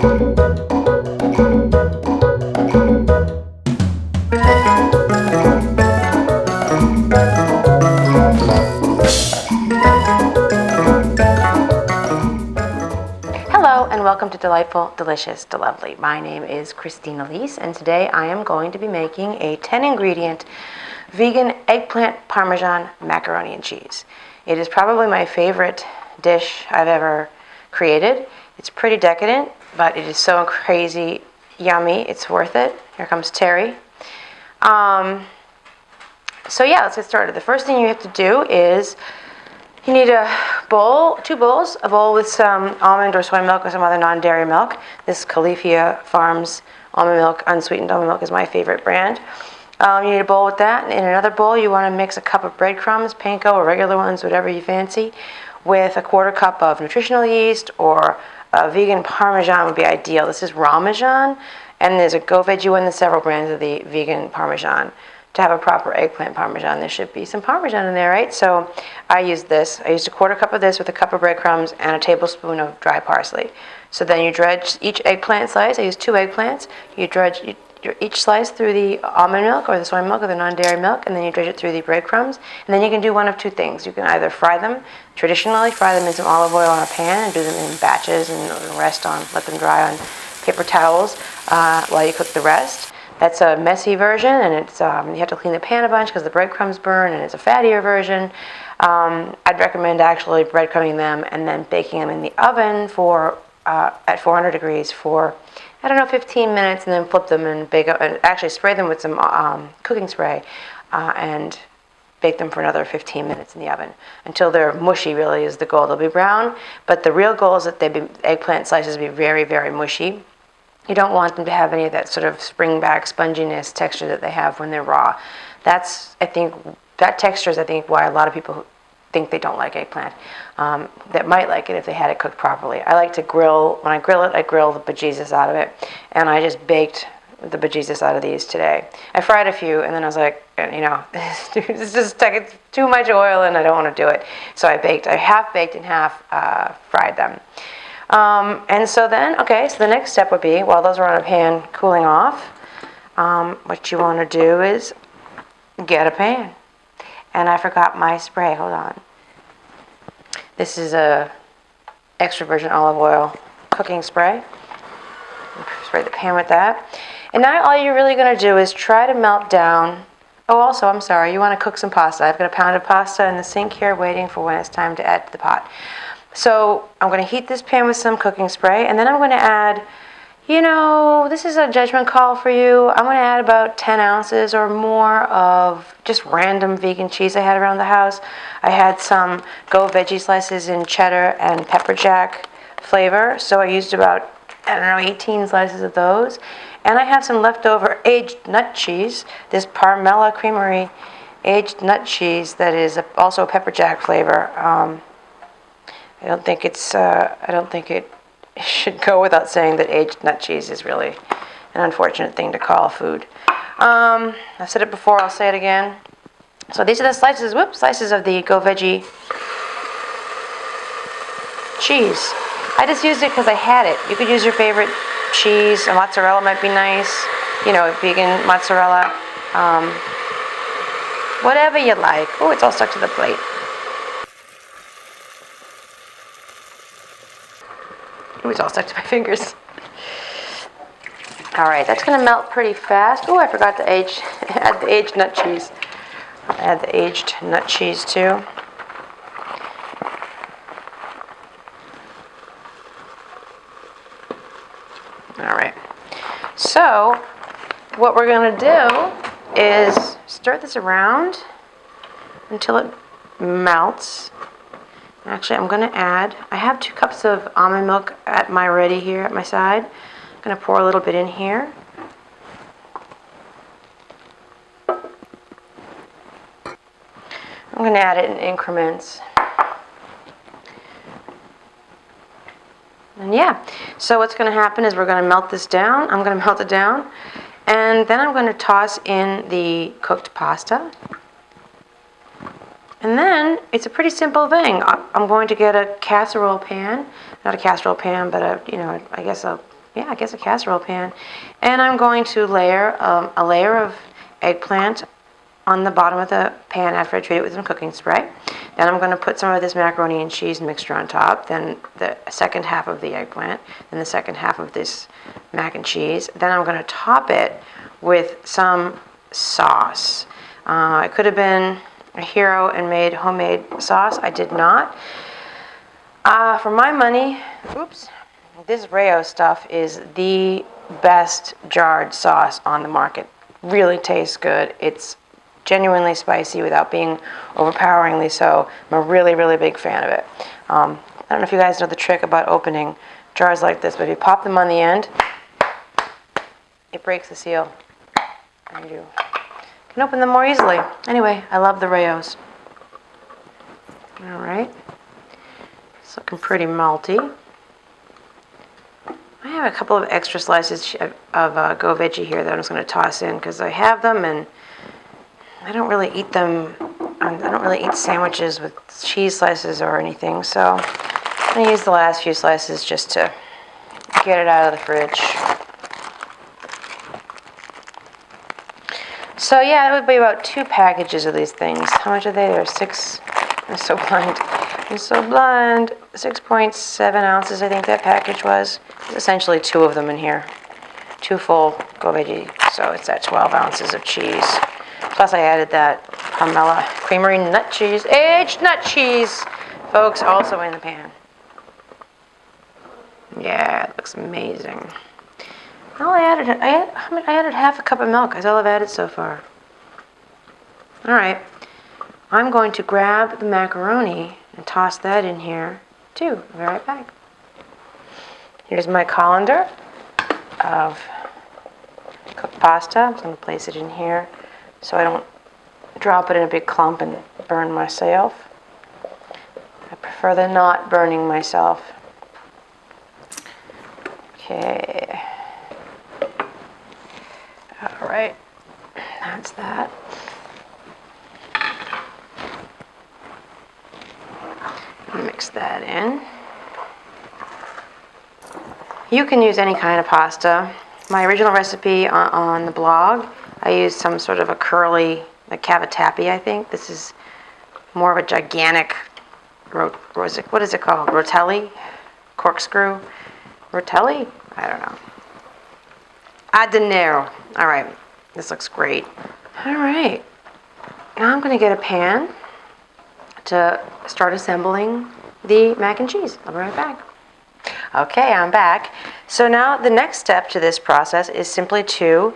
Hello and welcome to Delightful, Delicious, Delovely. My name is Christina Leese, and today I am going to be making a 10-ingredient vegan eggplant parmesan macaroni and cheese. It is probably my favorite dish I've ever created. It's pretty decadent, but it is so crazy yummy. It's worth it. Here comes Terry. So yeah, let's get started. The first thing you have to do is you need a bowl, 2 bowls, a bowl with some almond or soy milk or some other non-dairy milk. This Califia Farms almond milk, unsweetened almond milk is my favorite brand. You need a bowl with that. In another bowl, you want to mix a cup of breadcrumbs, panko or regular ones, whatever you fancy, with a 1/4 cup of nutritional yeast, or vegan Parmesan would be ideal. This is Parmesan, and there's a Go Veggie one. There's several brands of the vegan Parmesan. To have a proper eggplant Parmesan, there should be some Parmesan in there, right? So I used this. I used a 1/4 cup of this with a cup of breadcrumbs and a tablespoon of dry parsley. So then you dredge each eggplant slice. I used 2 eggplants. You dredge each slice through the almond milk or the soy milk or the non-dairy milk, and then you dredge it through the breadcrumbs. And then you can do one of 2 things. You can either fry them, traditionally fry them in some olive oil on a pan and do them in batches and let them dry on paper towels while you cook the rest. That's a messy version, and it's you have to clean the pan a bunch because the breadcrumbs burn, and it's a fattier version. I'd recommend actually breadcrumbing them and then baking them in the oven for at 400 degrees for 15 minutes, and then flip them and bake up, and actually spray them with some cooking spray and bake them for another 15 minutes in the oven until they're mushy. Really is the goal. They'll be brown, but the real goal is that eggplant slices be very, very mushy. You don't want them to have any of that sort of spring-back sponginess texture that they have when they're raw. That texture is, I think, why a lot of people think they don't like eggplant. That might like it if they had it cooked properly. I like to grill. When I grill it, I grill the bejesus out of it, and I just baked the bejesus out of these today. I fried a few, and then I was like, it's just it's too much oil, and I don't want to do it. So I half baked and half fried them. And so then, so the next step would be, while those are on a pan cooling off, what you want to do is get a pan. And I forgot my spray. Hold on. This is a extra virgin olive oil cooking spray. Spray the pan with that. And now all you're really going to do is try to melt down. Oh, also, I'm sorry, you want to cook some pasta. I've got a pound of pasta in the sink here waiting for when it's time to add to the pot. So I'm going to heat this pan with some cooking spray, and then I'm going to add, this is a judgment call for you. I'm going to add about 10 ounces or more of just random vegan cheese I had around the house. I had some Go Veggie slices in cheddar and pepper jack flavor, so I used about, 18 slices of those. And I have some leftover aged nut cheese, this Parmella Creamery aged nut cheese that is also a pepper jack flavor. I don't think it should go without saying that aged nut cheese is really an unfortunate thing to call food. I've said it before, I'll say it again. So these are the slices of the Go Veggie cheese. I just used it because I had it. You could use your favorite cheese. A mozzarella might be nice. Vegan mozzarella. Whatever you like. Oh, it's all stuck to the plate. It was all stuck to my fingers. All right, that's going to melt pretty fast. Oh, I forgot to add the aged nut cheese. I'll add the aged nut cheese too. All right. So what we're going to do is stir this around until it melts. Actually, I'm going to I have 2 cups of almond milk at my ready here at my side. I'm going to pour a little bit in here. I'm going to add it in increments. And so what's going to happen is we're going to melt this down. I'm going to melt it down. And then I'm going to toss in the cooked pasta. And then it's a pretty simple thing. I'm going to get a casserole pan, not a casserole pan, but I guess a yeah, I guess a casserole pan. And I'm going to layer a layer of eggplant on the bottom of the pan after I treat it with some cooking spray. Then I'm going to put some of this macaroni and cheese mixture on top, then the second half of the eggplant, then the second half of this mac and cheese. Then I'm going to top it with some sauce. I could have been a hero and made homemade sauce. I did not. For my money, this Rayo stuff is the best jarred sauce on the market. Really tastes good. It's genuinely spicy without being overpoweringly so. I'm a really, really big fan of it. I don't know if you guys know the trick about opening jars like this, but if you pop them on the end, it breaks the seal, and you can open them more easily. Anyway, I love the Rayos. All right, it's looking pretty malty. I have a couple of extra slices of Go Veggie here that I'm just going to toss in because I have them and I don't really eat them. I don't really eat sandwiches with cheese slices or anything, so I'm going to use the last few slices just to get it out of the fridge. So yeah, it would be about 2 packages of these things. How much are they? There are 6. I'm so blind. 6.7 ounces, I think that package was. There's essentially 2 of them in here. 2 full Go Veggie, so it's at 12 ounces of cheese. Plus I added that Carmela Creamery nut cheese, aged nut cheese, folks, also in the pan. Yeah, it looks amazing. I added half a cup of milk. That's all I've added so far. All right, I'm going to grab the macaroni and toss that in here too. I'll be right back. Here's my colander of cooked pasta. I'm just going to place it in here so I don't drop it in a big clump and burn myself. I prefer the not burning myself. Okay. All right. That's that. Mix that in. You can use any kind of pasta. My original recipe on the blog, I used some sort of a curly, like cavatappi, I think. This is more of a gigantic, what is it called? Rotelli? Corkscrew? Rotelli? I don't know. A dinero. All right, this looks great. All right, now I'm going to get a pan to start assembling the mac and cheese. I'll be right back. Okay, I'm back. So now the next step to this process is simply to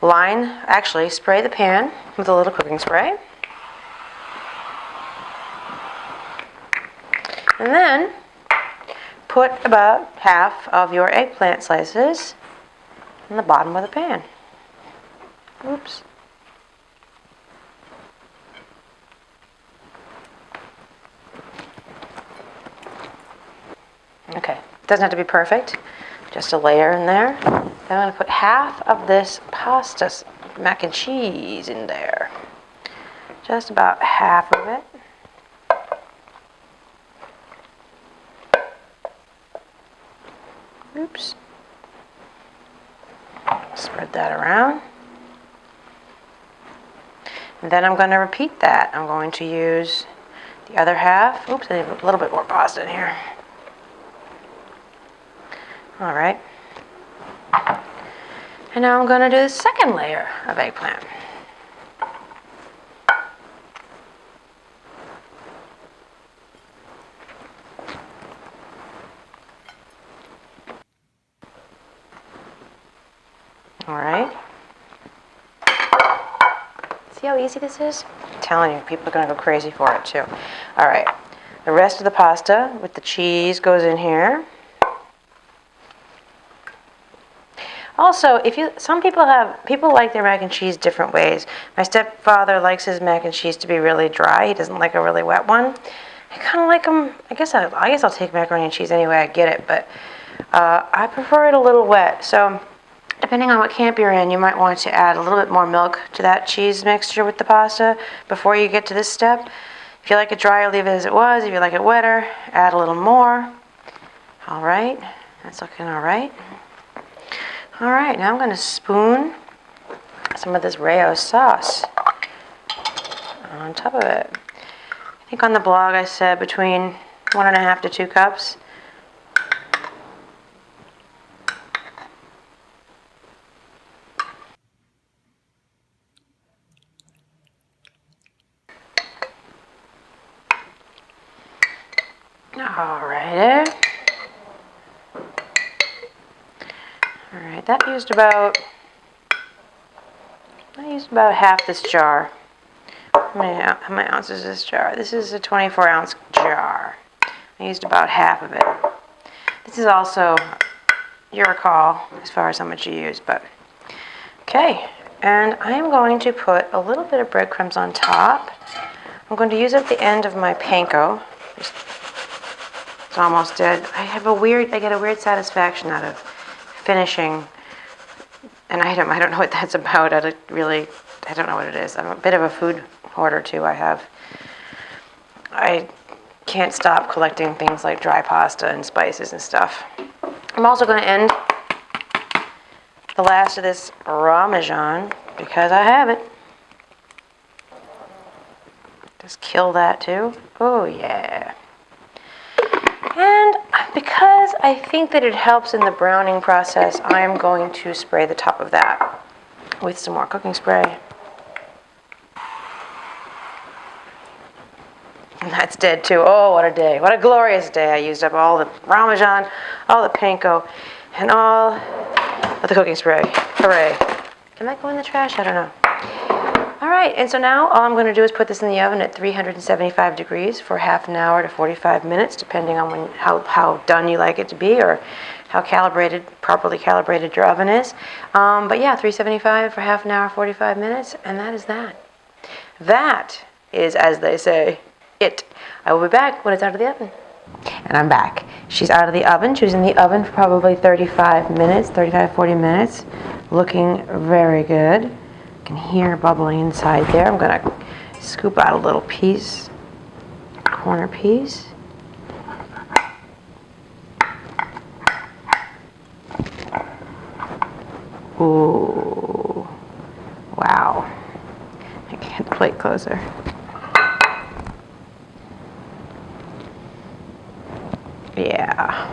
spray the pan with a little cooking spray. And then put about half of your eggplant slices in the bottom of the pan. Oops. Okay, doesn't have to be perfect, just a layer in there. Then I'm going to put half of this pasta mac and cheese in there. Just about half of it. Oops. Spread that around. And then I'm going to repeat that. I'm going to use the other half. Oops, I need a little bit more pasta in here. All right. And now I'm going to do the second layer of eggplant. All right. See how easy this is? I'm telling you, people are going to go crazy for it too. All right. The rest of the pasta with the cheese goes in here. Also, some people like their mac and cheese different ways. My stepfather likes his mac and cheese to be really dry. He doesn't like a really wet one. I kind of like them. I guess I'll take macaroni and cheese any way I get it, but I prefer it a little wet. So, depending on what camp you're in, you might want to add a little bit more milk to that cheese mixture with the pasta before you get to this step. If you like it drier, leave it as it was. If you like it wetter, add a little more. All right, that's looking all right. All right, now I'm going to spoon some of this Rayo sauce on top of it. I think on the blog I said between 1.5 to 2 cups. Alrighty. Alright, I used about half this jar. How many ounces is this jar? This is a 24-ounce jar. I used about half of it. This is also your call as far as how much you use, but okay. And I am going to put a little bit of breadcrumbs on top. I'm going to use at the end of my panko. It's almost dead. I get a weird satisfaction out of finishing an item. I don't know what that's about. I don't know what it is. I'm a bit of a food hoarder too. I can't stop collecting things like dry pasta and spices and stuff. I'm also going to end the last of this Parmesan because I have it. Just kill that too. Oh yeah. And because I think that it helps in the browning process, I am going to spray the top of that with some more cooking spray. And that's dead too. Oh, what a day. What a glorious day. I used up all the Parmesan, all the panko, and all of the cooking spray. Hooray. Can that go in the trash? I don't know. All right, and so now all I'm going to do is put this in the oven at 375 degrees for half an hour to 45 minutes, depending on how done you like it to be or how properly calibrated your oven is. But yeah, 375 for half an hour, 45 minutes, and that is that. That is, as they say, it. I will be back when it's out of the oven. And I'm back. She's out of the oven. She was in the oven for probably 35 minutes, 40 minutes, looking very good. Can hear bubbling inside there. I'm going to scoop out a little piece, corner piece. Ooh, wow. I can get the plate closer. Yeah.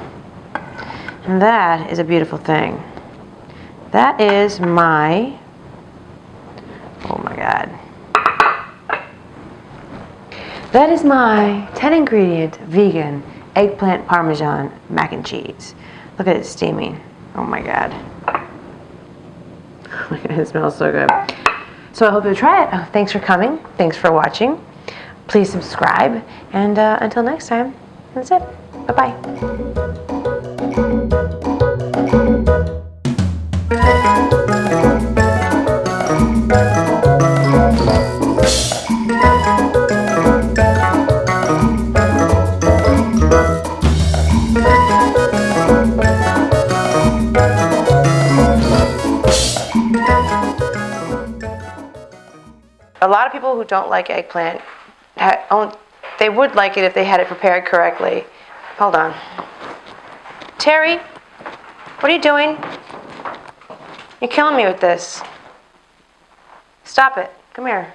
And that is a beautiful thing. That is my... Oh my God. That is my 10-ingredient vegan eggplant parmesan mac and cheese. Look at it steaming. Oh my God. Look at it, it smells so good. So I hope you'll try it. Oh, thanks for coming. Thanks for watching. Please subscribe. And until next time, that's it. Bye-bye. A lot of people who don't like eggplant, they would like it if they had it prepared correctly. Hold on. Terry, what are you doing? You're killing me with this. Stop it. Come here.